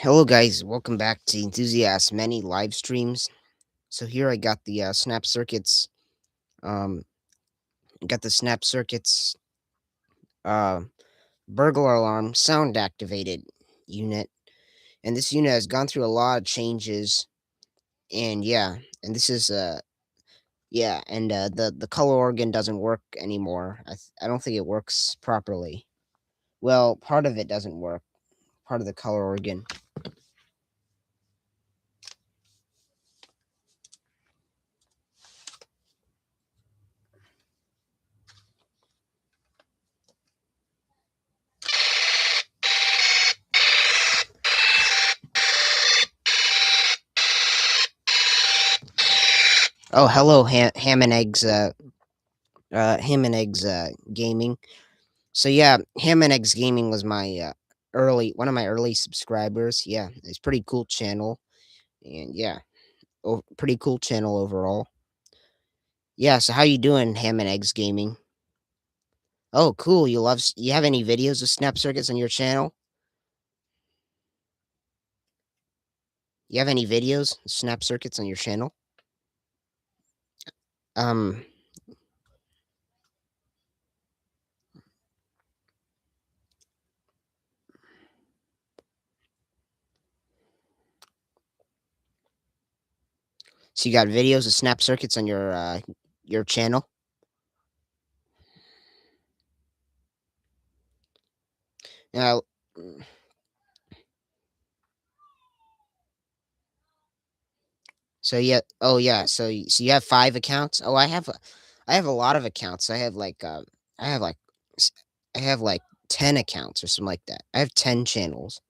Hello, guys. Welcome back to Enthusiast-Many live streams. So here I got the snap circuits. Um, got the snap circuits uh, burglar alarm sound activated unit, and this unit has gone through a lot of changes. And yeah, and this is yeah, and the color organ doesn't work anymore. I don't think it works properly. Well, part of it doesn't work. Part of the color organ. Oh, hello, ham and eggs. Ham and eggs. Gaming. So yeah, Ham and Eggs Gaming was my early one of my early subscribers. Yeah, it's pretty cool channel, and yeah, pretty cool channel overall. Yeah, so how you doing, Ham and Eggs Gaming? Oh, cool. You have any videos of snap circuits on your channel? You have any videos of snap circuits on your channel? Um, so you got videos of snap circuits on your channel? Now, so yeah, oh yeah, so you have 5 accounts? Oh, I have a lot of accounts. I have like s- I have like 10 accounts or something like that. I have 10 channels.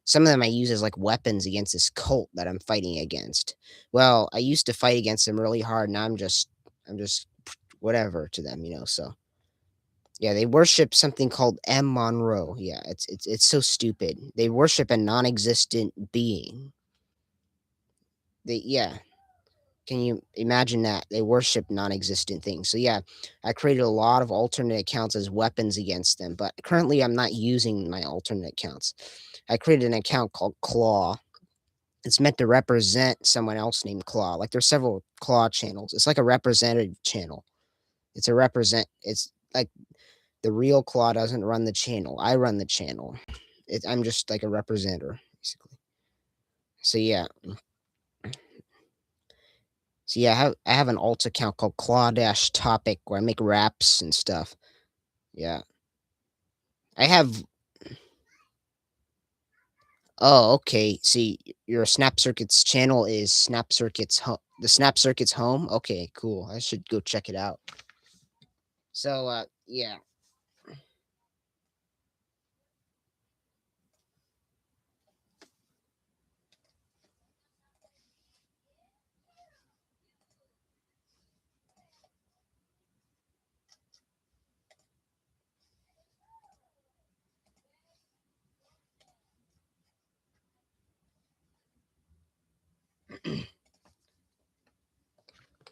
Some of them I use as like weapons against this cult that I'm fighting against. Well, I used to fight against them really hard. Now I'm just whatever to them, so yeah, they worship something called M. Monroe. Yeah, it's so stupid. They worship a non-existent being. Yeah, can you imagine that? They worship non-existent things. So yeah, I created a lot of alternate accounts as weapons against them, but currently I'm not using my alternate accounts. I created an account called Claw. It's meant to represent someone else named Claw. Like there's several Claw channels. It's like a representative channel. It's like the real Claw doesn't run the channel. I run the channel. I'm just like a representative, basically. So yeah. So yeah, I have an alt account called Claw Dash Topic where I make raps and stuff. Yeah. I have Oh, okay. See, your Snap Circuits channel is the Snap Circuits home? Okay, cool. I should go check it out. So, yeah.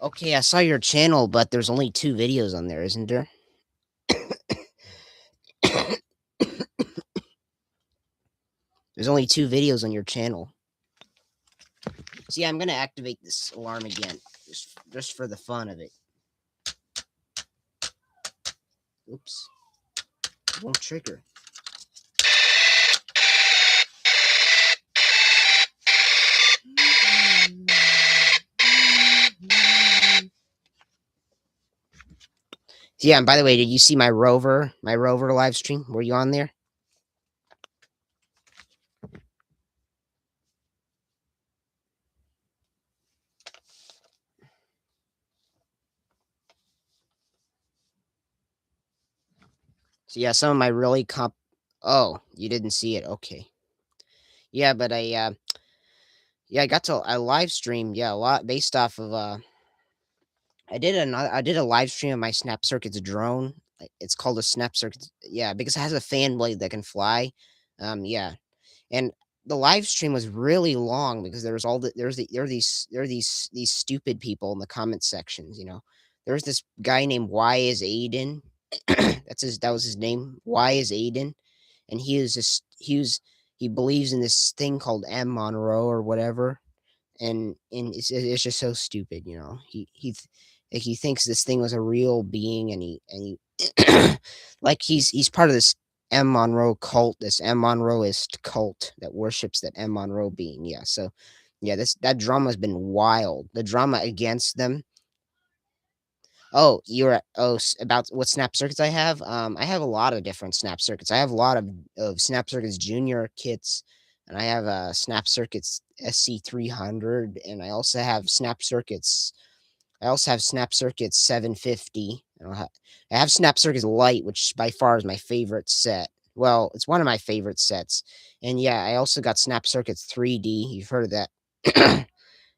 Okay, I saw your channel, but there's only 2 videos on there, isn't there? There's only 2 videos on your channel. See, I'm gonna activate this alarm again, just for the fun of it. Oops, it won't trigger. Yeah, and by the way, did you see my rover live stream? Were you on there? So yeah, some of my really comp. Oh, you didn't see it. Okay. Yeah, but I got to I live streamed, yeah, a lot based off of I did a live stream of my Snap Circuits drone. It's called a Snap Circuits, yeah, because it has a fan blade that can fly. Yeah. And the live stream was really long because there was all the there are these stupid people in the comment sections. There was this guy named Y is Aiden. That was his name. Y is Aiden, and he was he believes in this thing called M. Monroe or whatever, and it's just so stupid, you know. Like he thinks this thing was a real being, and he like he's part of this M. Monroe cult, this M. Monroeist cult that worships that M. Monroe being. Yeah, so yeah, this that drama has been wild. The drama against them. Oh, about what snap circuits I have? I have a lot of different snap circuits. I have a lot of snap circuits junior kits, and I have snap circuits SC300, and I also have snap circuits 750. I have snap circuits light, which by far is my favorite set. Well, it's one of my favorite sets. And yeah, I also got snap circuits 3D. You've heard of that?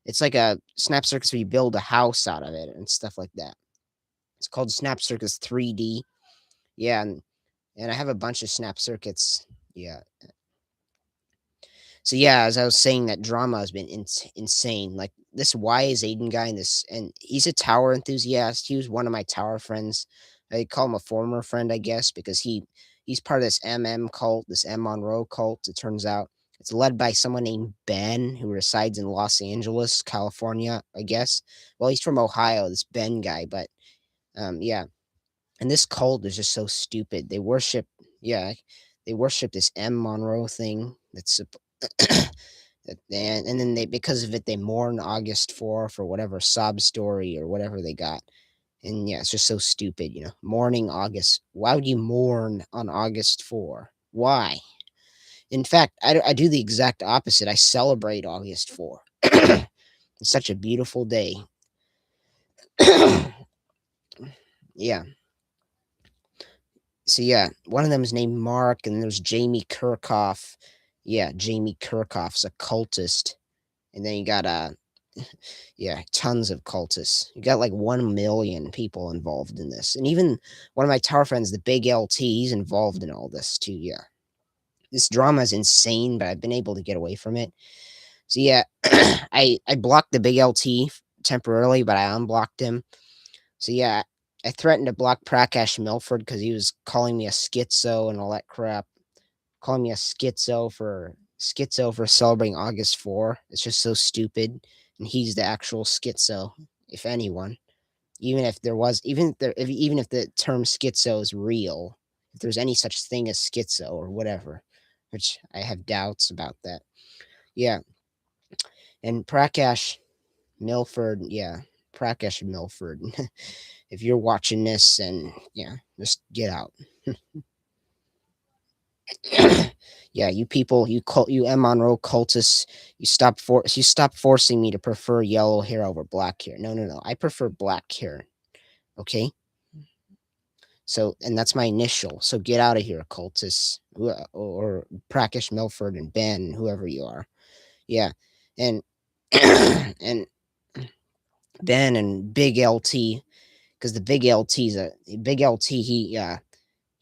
It's like a snap circuits where you build a house out of it and stuff like that. It's called Snap Circuits 3D. Yeah, and I have a bunch of Snap Circuits. Yeah. So yeah, as I was saying, that drama has been insane. Like this Why is Aiden guy, and he's a tower enthusiast. He was one of my tower friends. I call him a former friend, I guess, because he's part of this MM cult, this M Monroe cult. It turns out it's led by someone named Ben who resides in Los Angeles, California, I guess. Well, he's from Ohio, this Ben guy, but yeah, and this cult is just so stupid. Yeah, they worship this M. Monroe thing and then they because of it they mourn August 4th or whatever sob story or whatever they got. And yeah, it's just so stupid, you know. Mourning August. Why would you mourn on August 4th? Why? In fact, I do the exact opposite. I celebrate August 4th. It's such a beautiful day. Yeah. So yeah, one of them is named Mark, and there's Jamie Kirchhoff. Yeah, Jamie Kirchhoff's a cultist, and then you got yeah, tons of cultists. You got like 1 million people involved in this, and even one of my tower friends, the Big LT, he's involved in all this too. Yeah, this drama is insane, but I've been able to get away from it. So yeah, I blocked the Big LT temporarily, but I unblocked him. So yeah, I threatened to block Prakash Milford because he was calling me a schizo and all that crap. Calling me a schizo for celebrating August 4. It's just so stupid. And he's the actual schizo, if anyone. Even if the term schizo is real, if there's any such thing as schizo or whatever, which I have doubts about that. Yeah, and Prakash Milford. If you're watching this, and yeah, just get out. Yeah, you people, you M Monroe cultists, you stop forcing me to prefer yellow hair over black hair. No, no, no. I prefer black hair. Okay, so and that's my initial. So get out of here, cultists, or Prakash Milford and Ben, whoever you are. Yeah, and and Ben and Big LT, because the Big LT.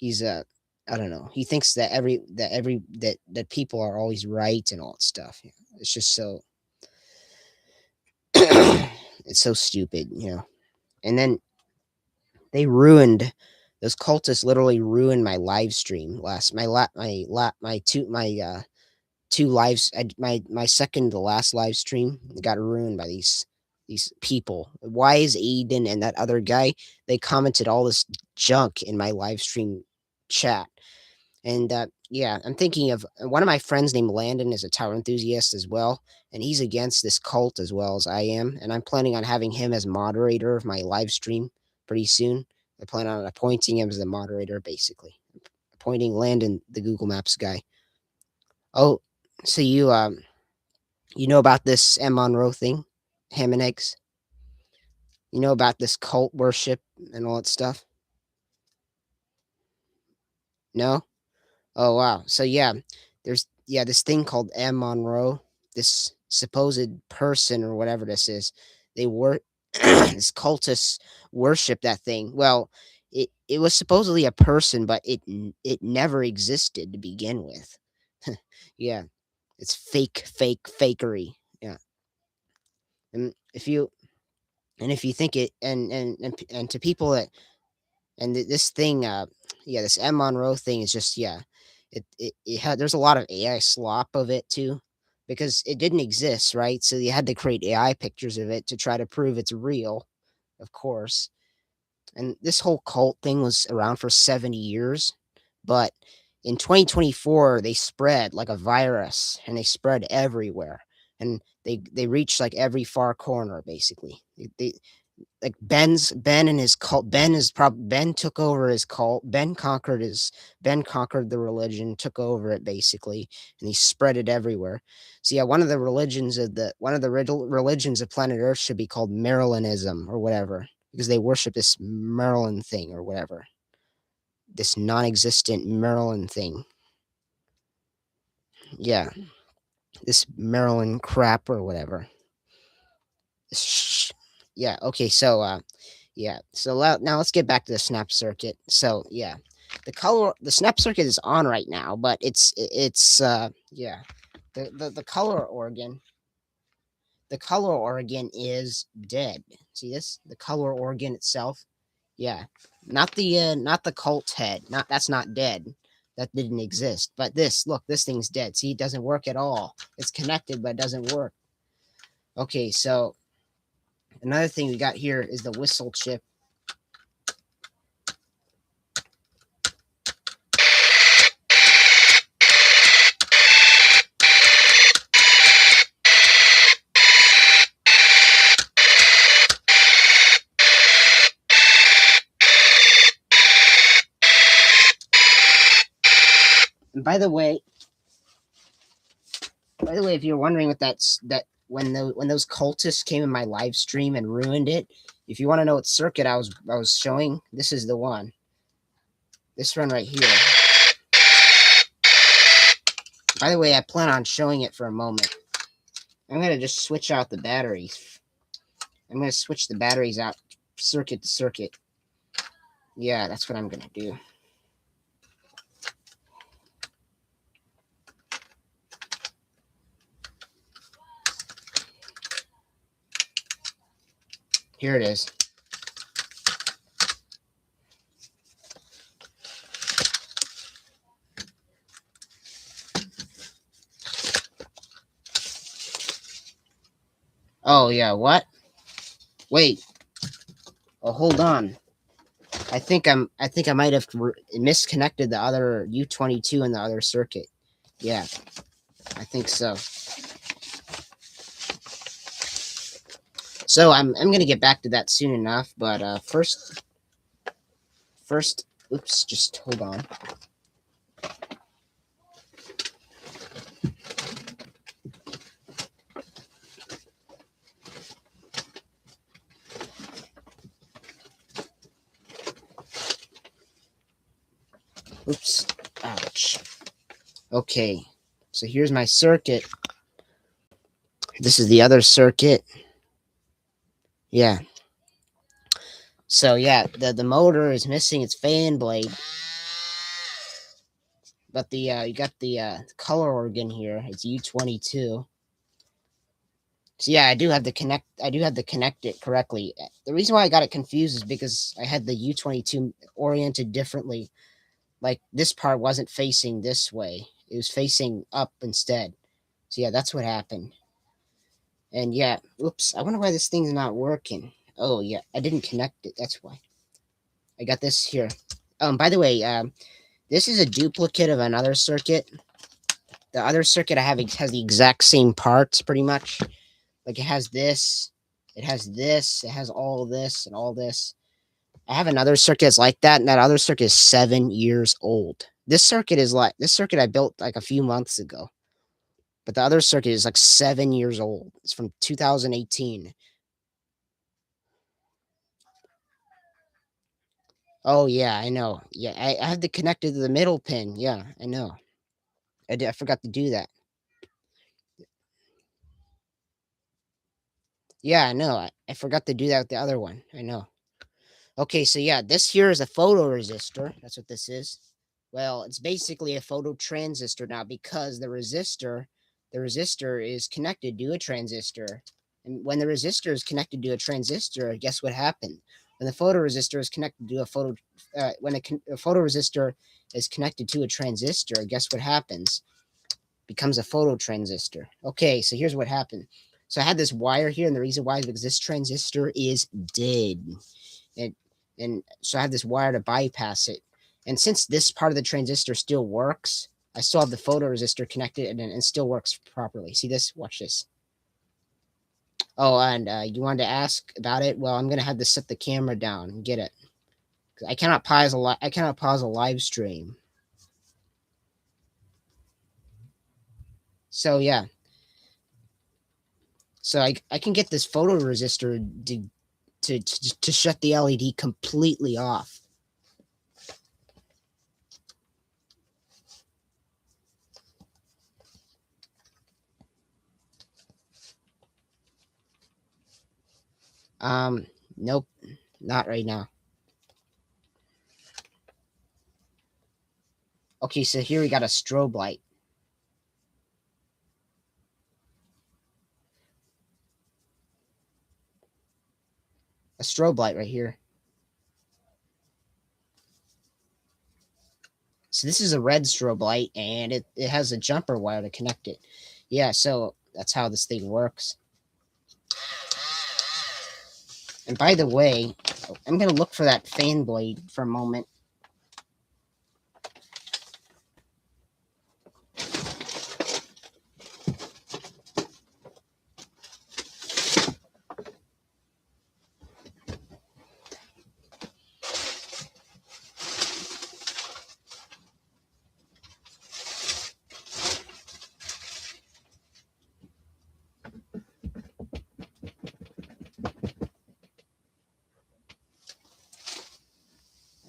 He's a I don't know. He thinks that people are always right and all that stuff. You know? It's just so it's so stupid, you know. And then they ruined those cultists literally ruined my live stream last my two lives my second to last live stream got ruined by these people. Why is Aiden and that other guy? They commented all this junk in my live stream chat. And yeah, I'm thinking of one of my friends named Landon is a tower enthusiast as well, and he's against this cult as well as I am. And I'm planning on having him as moderator of my live stream pretty soon. I plan on appointing him as the moderator, basically appointing Landon, the Google Maps guy. Oh, so you know about this M Monroe thing, ham and eggs? You know about this cult worship and all that stuff? No? Oh wow. So yeah, there's this thing called M Monroe, this supposed person or whatever this is. They were this cultists worship that thing. Well, it was supposedly a person, but it never existed to begin with. Yeah, it's fakery. Yeah, and if you think it and to people that this thing, yeah, this M Monroe thing is just yeah. It had there's a lot of AI slop of it too, because it didn't exist, right? So you had to create AI pictures of it to try to prove it's real, of course. And this whole cult thing was around for 70 years, but in 2024 they spread like a virus and they spread everywhere. And they reached like every far corner basically. They like Ben and his cult. Ben took over his cult. Ben conquered the religion, took over it basically, and he spread it everywhere. So yeah, one of the religions of planet Earth should be called Marianism or whatever, because they worship this Maryland thing or whatever, this non-existent Maryland thing. Yeah, this Maryland crap or whatever. Sh- yeah. Okay. So yeah. So now let's get back to the snap circuit. So yeah, the snap circuit is on right now, but it's yeah, the color organ is dead. See this? The color organ itself. Yeah. Not the cult head. Not That's not dead. That didn't exist. But this thing's dead. See, it doesn't work at all. It's connected, but it doesn't work. Okay, so another thing we got here is the whistle chip. And by the way, if you're wondering what that when those cultists came in my live stream and ruined it, if you want to know what circuit I was showing, this is the one. This one right here. By the way, I plan on showing it for a moment. I'm gonna just switch out the batteries. I'm gonna switch the batteries out circuit to circuit. Yeah, that's what I'm gonna do. Here it is. Oh yeah, what? Wait. Oh, hold on. I think I might have misconnected the other U22 in the other circuit. Yeah, I think so. So I'm gonna get back to that soon enough, but first, oops, just hold on. Oops, ouch. Okay, so here's my circuit. This is the other circuit. Yeah. So yeah, the motor is missing its fan blade, but the you got the color organ here. It's U22. So yeah, I do have to connect it correctly. The reason why I got it confused is because I had the U22 oriented differently. Like this part wasn't facing this way. It was facing up instead. So yeah, that's what happened. And yeah, oops, I wonder why this thing's not working. Oh yeah, I didn't connect it. That's why. I got this here. By the way, this is a duplicate of another circuit. The other circuit I have has the exact same parts pretty much. Like it has this, it has all this and all this. I have another circuit that's like that, and that other circuit is 7 years old. This circuit I built like a few months ago, but the other circuit is like 7 years old. It's from 2018. Oh yeah, I know. Yeah, I have to connect it to the middle pin. Yeah, I know. I forgot to do that. Yeah, I know. I forgot to do that with the other one. I know. Okay, so yeah, this here is a photoresistor. That's what this is. Well, it's basically a phototransistor now because the resistor is connected to a transistor. And when the resistor is connected to a transistor, guess what happened? when the photoresistor is connected to a a photoresistor is connected to a transistor, guess what happens? Becomes a phototransistor. Okay, so here's what happened. So I had this wire here, and the reason why is because this transistor is dead. And and so I have this wire to bypass it. And since this part of the transistor still works, I still have the photoresistor connected and it still works properly. See this? Watch this. Oh, and you wanted to ask about it? Well, I'm gonna have to set the camera down and get it. I cannot pause I cannot pause a live stream. So yeah, so I can get this photoresistor to shut the LED completely off. Nope, not right now. Okay, so here we got a strobe light. A strobe light right here. So this is a red strobe light, and it has a jumper wire to connect it. Yeah, so that's how this thing works. And by the way, I'm going to look for that fan blade for a moment.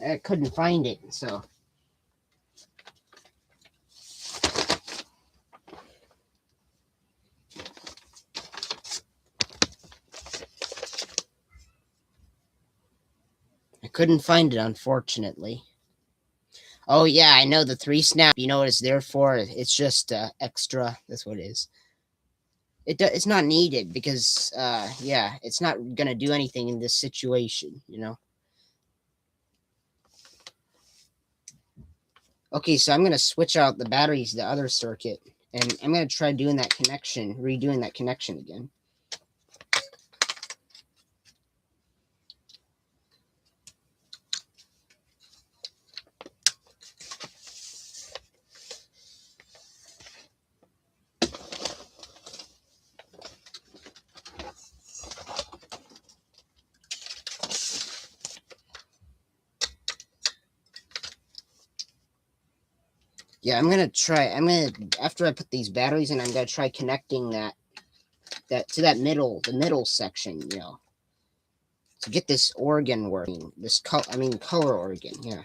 I couldn't find it, so. I couldn't find it, unfortunately. Oh, yeah, I know the 3-snap. You know what it's there for? It's just extra. That's what it is. It's not needed because, yeah, it's not going to do anything in this situation, you know? Okay, so I'm going to switch out the batteries to the other circuit, and I'm going to try doing that connection, redoing that connection again. Yeah, after I put these batteries in, I'm going to try connecting that to the middle section, you know, to get this organ working. Color organ. Yeah.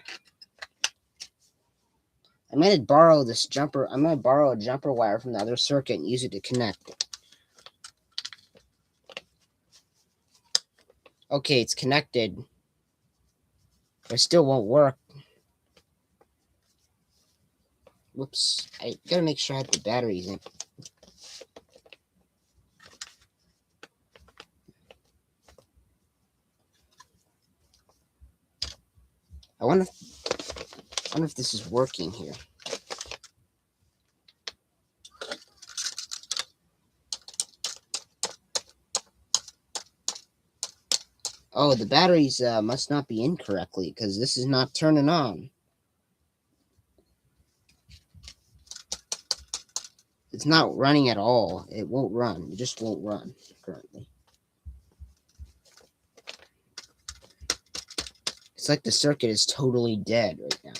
I'm gonna borrow this jumper. I'm gonna borrow a jumper wire from the other circuit and use it to connect it. Okay, it's connected, but it still won't work. Whoops! I gotta make sure I have the batteries in. I wonder if this is working here. Oh, the batteries must not be in correctly because this is not turning on. It's not running at all. It won't run. It just won't run currently. It's like the circuit is totally dead right now.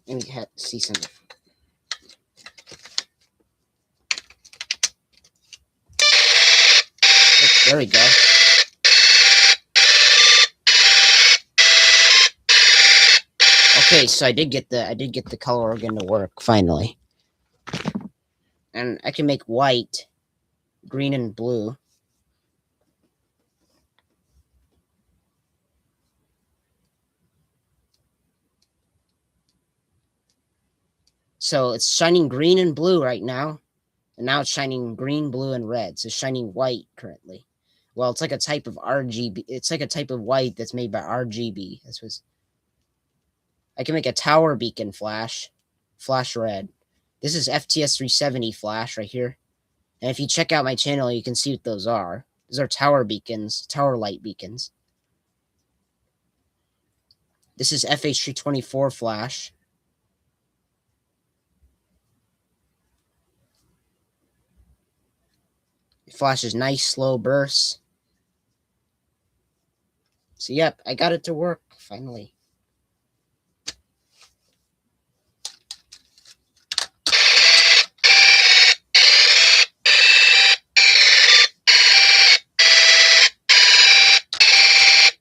Let me see something. There we go. Okay, so I did get the color organ to work finally. And I can make white, green, and blue. So it's shining green and blue right now. And now it's shining green, blue, and red. So it's shining white currently. Well, it's like a type of RGB. It's like a type of white that's made by RGB. This was. I can make a tower beacon flash, flash red. This is FTS 370 flash right here. And if you check out my channel, you can see what those are. Those are tower beacons, tower light beacons. This is FH324 flash. It flashes nice slow bursts. So yep, I got it to work finally.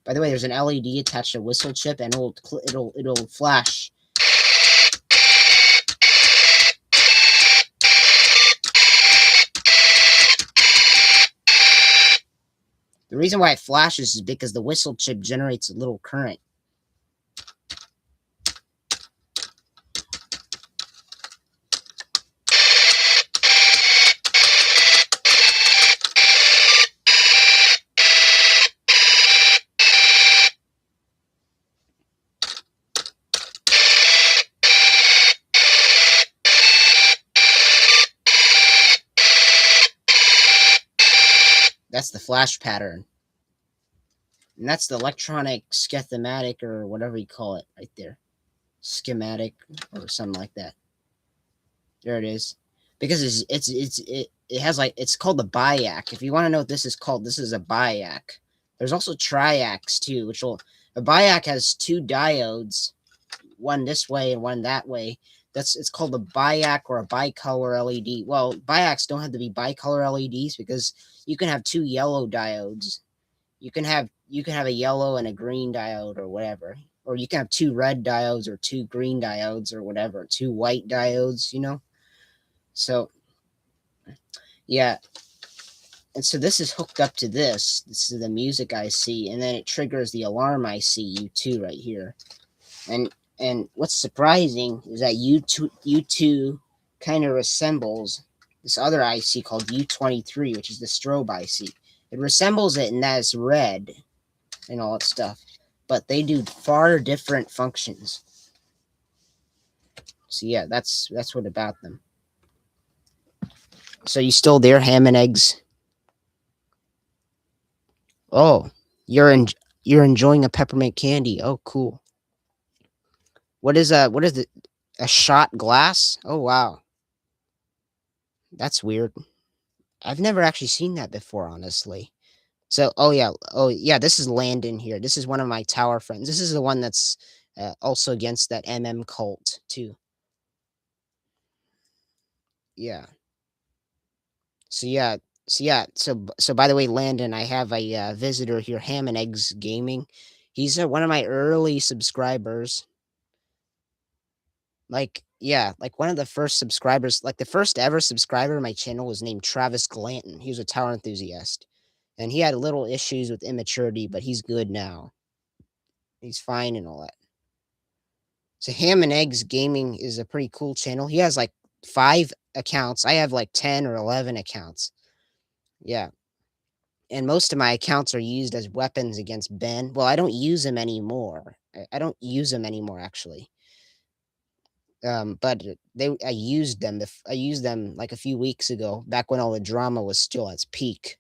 By the way, there's an LED attached to whistle chip, and it'll flash. The reason why it flashes is because the whistle chip generates a little current. That's the flash pattern. And that's the electronic schematic, or whatever you call it right there. Schematic or something like that. There it is. Because it has like, it's called the biac. If you want to know what this is called, this is a biac. There's also triacs too, which will, a biac has two diodes, one this way and one that way. It's called a biac or a bicolor LED. Well, biacs don't have to be bicolor LEDs, because you can have two yellow diodes. You can have a yellow and a green diode or whatever. Or you can have two red diodes or two green diodes or whatever, two white diodes, you know? So yeah. And so this is hooked up to this. This is the music IC, and then it triggers the alarm IC U2 right here. And what's surprising is that U2 kind of resembles this other IC called U23, which is the strobe IC. It resembles it in that it's red and all that stuff, but they do far different functions. So yeah, that's what about them. So you still there, ham and eggs? Oh, you're enjoying a peppermint candy. Oh, cool. What is a shot glass? Oh wow, that's weird. I've never actually seen that before, honestly. So, oh yeah, this is Landon here. This is one of my tower friends. This is the one that's also against that cult too. Yeah. So yeah, so by the way, Landon, I have a visitor here, Ham and Eggs Gaming. He's one of my early subscribers. Like, yeah, like one of the first subscribers, like the first ever subscriber to my channel was named Travis Glanton. He was a tower enthusiast. And he had little issues with immaturity, but he's good now. He's fine and all that. So Ham and Eggs Gaming is a pretty cool channel. He has like 5 accounts. I have like 10 or 11 accounts. Yeah. And most of my accounts are used as weapons against Ben. Well, I don't use them anymore. I don't use them anymore, actually. But I used them. I used them like a few weeks ago, back when all the drama was still at its peak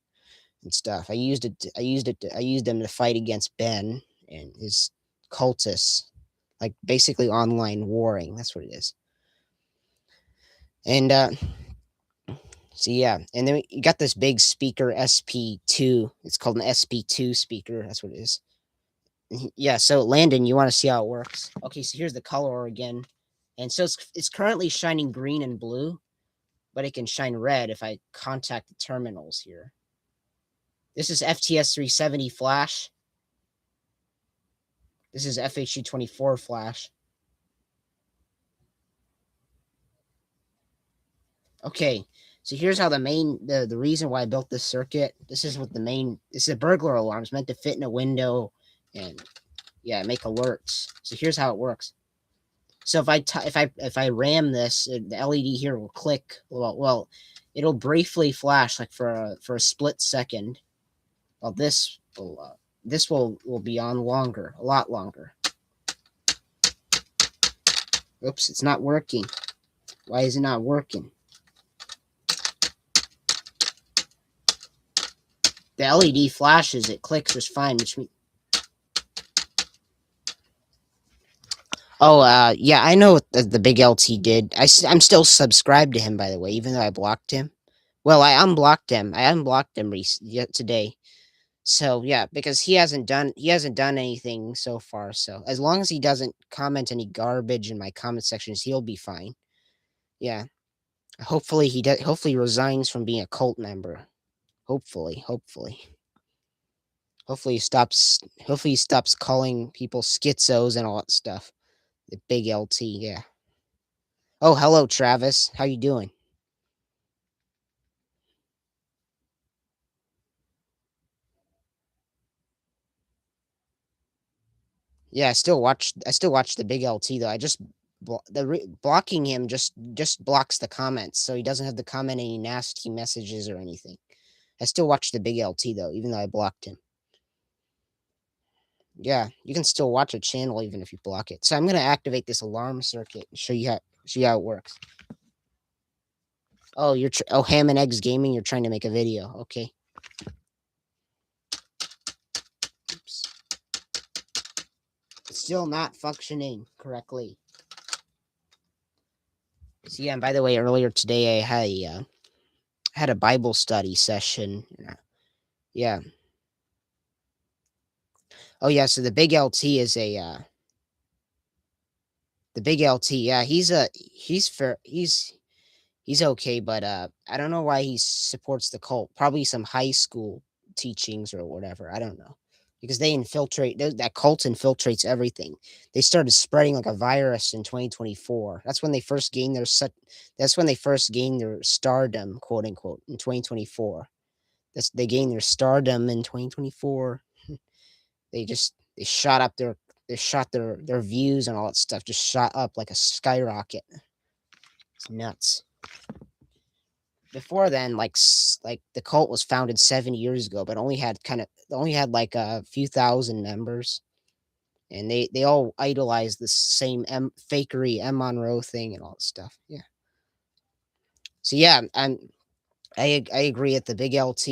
and stuff. I used them to fight against Ben and his cultists, like basically online warring. That's what it is. And so yeah, and then you got this big speaker SP2. It's called an SP2 speaker. That's what it is. Yeah. So Landon, you want to see how it works? Okay. So here's the color again, and so it's currently shining green and blue, but it can shine red if I contact the terminals here. This is FTS 370 flash. This is FHU 24 flash. Okay, so here's how the reason why I built this circuit. This is a burglar alarm. It's meant to fit in a window and yeah, make alerts. So here's how it works. So if I ram this, the LED here will click. Well, it'll briefly flash like for a split second, Well, this will be on longer, a lot longer. Oops, it's not working. Why is it not working? The LED flashes, it clicks just fine, which means. Oh, yeah, I know what the big LT did. I'm still subscribed to him, by the way, even though I blocked him. Well, I unblocked him. I unblocked him yet today. So yeah, because he hasn't done anything so far. So as long as he doesn't comment any garbage in my comment sections, he'll be fine. Yeah. Hopefully he does. Hopefully he resigns from being a cult member. Hopefully. Hopefully he stops. Hopefully he stops calling people schizos and all that stuff. The big LT. Yeah. Oh, hello, Travis. How you doing? Yeah, I still watch the big LT though. I just blocking him just blocks the comments, so he doesn't have to comment any nasty messages or anything. I still watch the big LT though, even though I blocked him. Yeah, you can still watch a channel even if you block it. So I'm gonna activate this alarm circuit and show you how it works. Oh, Ham and Eggs Gaming. You're trying to make a video. Okay. Oops. It's still not functioning correctly. So yeah, and by the way, earlier today I had a Bible study session. Yeah. Oh yeah. So the big LT. Yeah, he's okay, but I don't know why he supports the cult. Probably some high school teachings or whatever. I don't know. Because that cult infiltrates everything. They started spreading like a virus in 2024. That's when they first gained their stardom, quote unquote, in 2024. They gained their stardom in 2024. They shot up their views and all that stuff just shot up like a skyrocket. It's nuts. Before then, like the cult was founded 7 years ago, but only had like a few thousand members, and they all idolize the same fakery M Monroe thing and all that stuff. Yeah. So yeah, I agree at the big LT.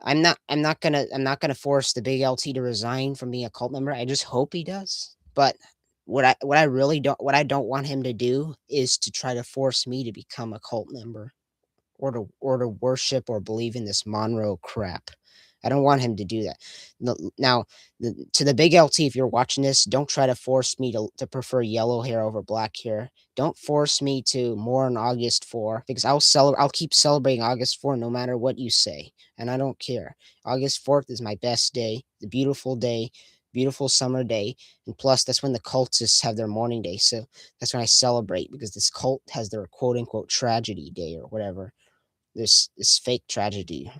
I'm not gonna force the big LT to resign from being a cult member. I just hope he does. But what I don't want him to do is to try to force me to become a cult member or to worship or believe in this Monroe crap. I don't want him to do that. Now, to the big LT, if you're watching this, don't try to force me to prefer yellow hair over black hair. Don't force me to mourn August 4 because I'll keep celebrating August 4 no matter what you say, and I don't care. August 4th is my best day, the beautiful day, beautiful summer day, and plus that's when the cultists have their mourning day. So that's when I celebrate because this cult has their quote unquote tragedy day or whatever, this fake tragedy.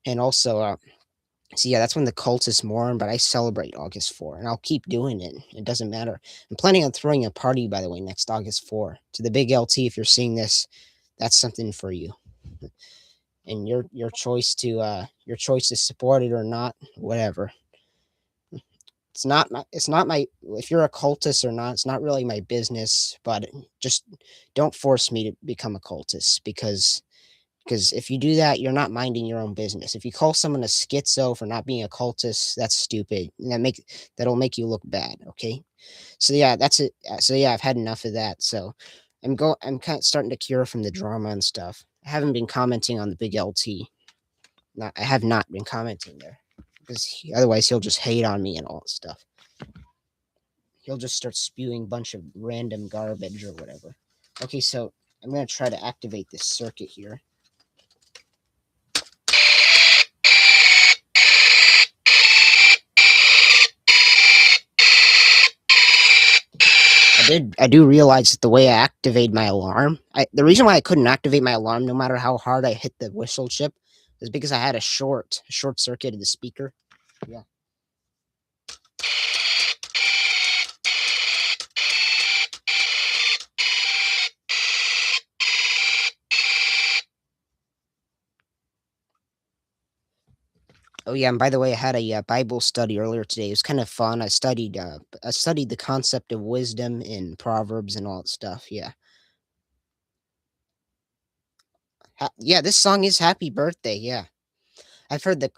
And also, so yeah, that's when the cultists mourn, but I celebrate August 4, and I'll keep doing it. It doesn't matter. I'm planning on throwing a party, by the way, next August 4. To the big LT, if you're seeing this, that's something for you. And your choice to support it or not, whatever. It's not my if you're a cultist or not, it's not really my business, but just don't force me to become a cultist because if you do that, you're not minding your own business. If you call someone a schizo for not being a cultist, that's stupid. And that'll make you look bad. Okay. So yeah, that's it. So yeah, I've had enough of that. So I'm kind of starting to cure from the drama and stuff. I haven't been commenting on the big LT. I have not been commenting there because otherwise he'll just hate on me and all that stuff. He'll just start spewing a bunch of random garbage or whatever. Okay, so I'm gonna try to activate this circuit here. I do realize that the way I activate my alarm, the reason why I couldn't activate my alarm no matter how hard I hit the whistle chip is because I had a short circuit of the speaker. Yeah. yeah, and by the way, I had a Bible study earlier today. It was kind of fun. I studied the concept of wisdom in Proverbs and all that stuff. Yeah, yeah. This song is "Happy Birthday." Yeah, I've heard I've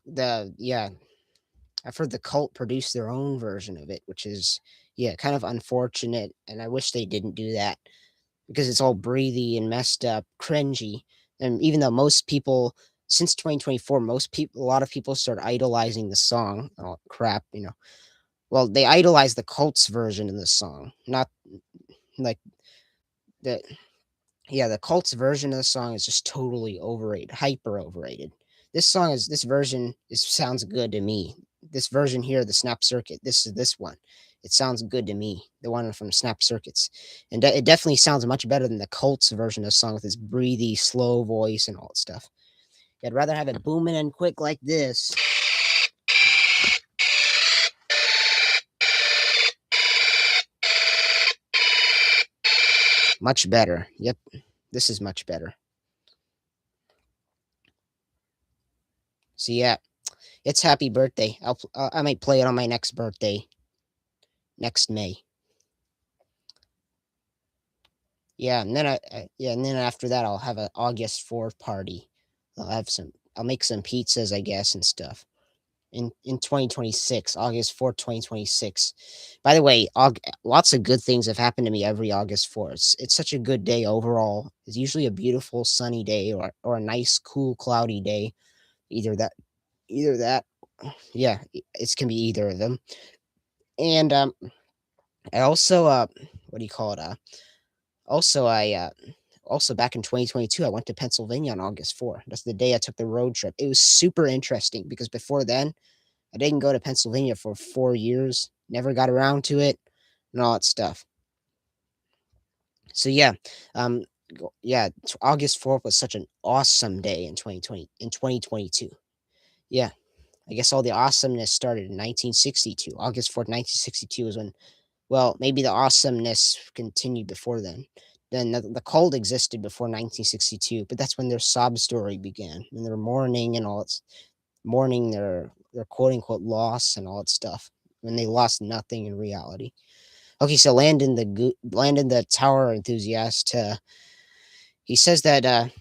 heard the cult produce their own version of it, which is yeah, kind of unfortunate. And I wish they didn't do that because it's all breathy and messed up, cringy. And even though most people since 2024, a lot of people start idolizing the song. Oh crap, you know. Well, they idolize the Colts version of the song, not like the yeah, the Colts version of the song is just totally overrated, hyper overrated. This version is sounds good to me. This version here, the Snap Circuit, this one. It sounds good to me. The one from Snap Circuits, and it definitely sounds much better than the Colts version of the song with its breathy, slow voice and all that stuff. I'd rather have it booming and quick like this. Much better. Yep, this is much better. So yeah, it's happy birthday. I might play it on my next birthday next May. Yeah, and then yeah, and then after that I'll have an August 4th party. I'll make some pizzas, I guess, and stuff. In 2026, August 4th, 2026. By the way, lots of good things have happened to me every August 4th. It's such a good day overall. It's usually a beautiful sunny day or a nice cool cloudy day. Either that either that yeah, it can be either of them. And I also what do you call it? Also I Also back in 2022 I went to Pennsylvania on August 4th. That's the day I took the road trip. It was super interesting because before then I didn't go to Pennsylvania for 4 years, never got around to it and all that stuff. So yeah, um yeah, August 4th was such an awesome day in 2022. Yeah. I guess all the awesomeness started in 1962. August 4th, 1962 was when well, maybe the awesomeness continued before then. Then the cult existed before 1962, but that's when their sob story began, and their mourning and all its mourning their quote unquote loss and all that stuff when they lost nothing in reality. Okay, so Landon the tower enthusiast, he says that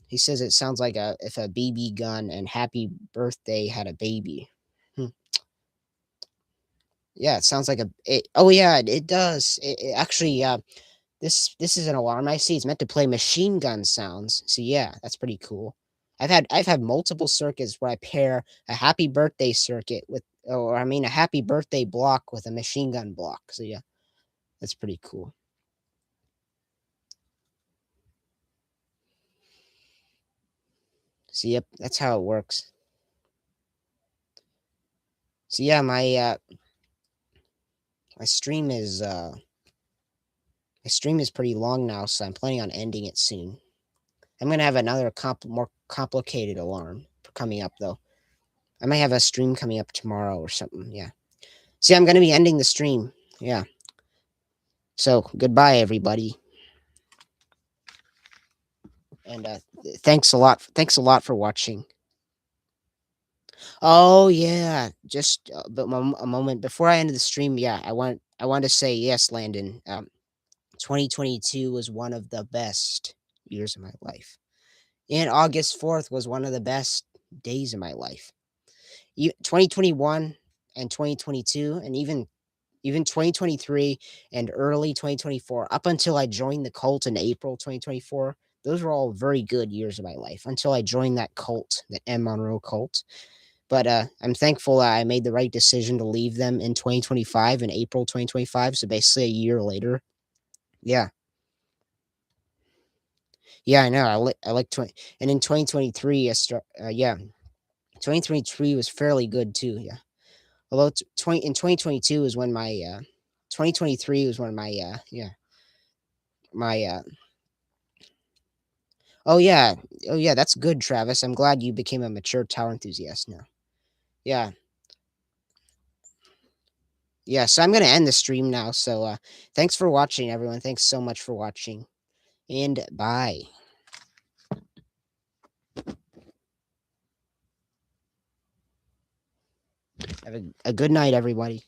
he says it sounds like a if a BB gun and Happy Birthday had a baby. Hmm. Yeah, it sounds like oh yeah, it does. It actually this is an alarm I see. It's meant to play machine gun sounds. So yeah, that's pretty cool. I've had multiple circuits where I pair a happy birthday circuit with or I mean a happy birthday block with a machine gun block. So yeah, that's pretty cool. So yep, that's how it works. So yeah, my stream is my stream is pretty long now, so I'm planning on ending it soon. I'm gonna have another more complicated alarm coming up though. I might have a stream coming up tomorrow or something. Yeah. See, I'm gonna be ending the stream. Yeah. So goodbye, everybody, and Thanks a lot for watching. Oh yeah, just but a moment before I ended the stream. Yeah, I want to say yes, Landon. 2022 was one of the best years of my life, and August 4th was one of the best days of my life. 2021 and 2022, and even 2023 and early 2024, up until I joined the cult in April 2024. Those were all very good years of my life until I joined that cult, the M. Monroe cult. But I'm thankful that I made the right decision to leave them in 2025, in April 2025. So basically a year later. Yeah. Yeah, I know. I like 20. And in 2023, yeah, 2023 was fairly good too. Yeah. Although 2022 is when my 2023 was when my yeah my oh yeah, oh yeah, that's good, Travis. I'm glad you became a mature tower enthusiast now. Yeah, yeah. So I'm gonna end the stream now. So thanks for watching, everyone. Thanks so much for watching, and bye. Have a good night, everybody.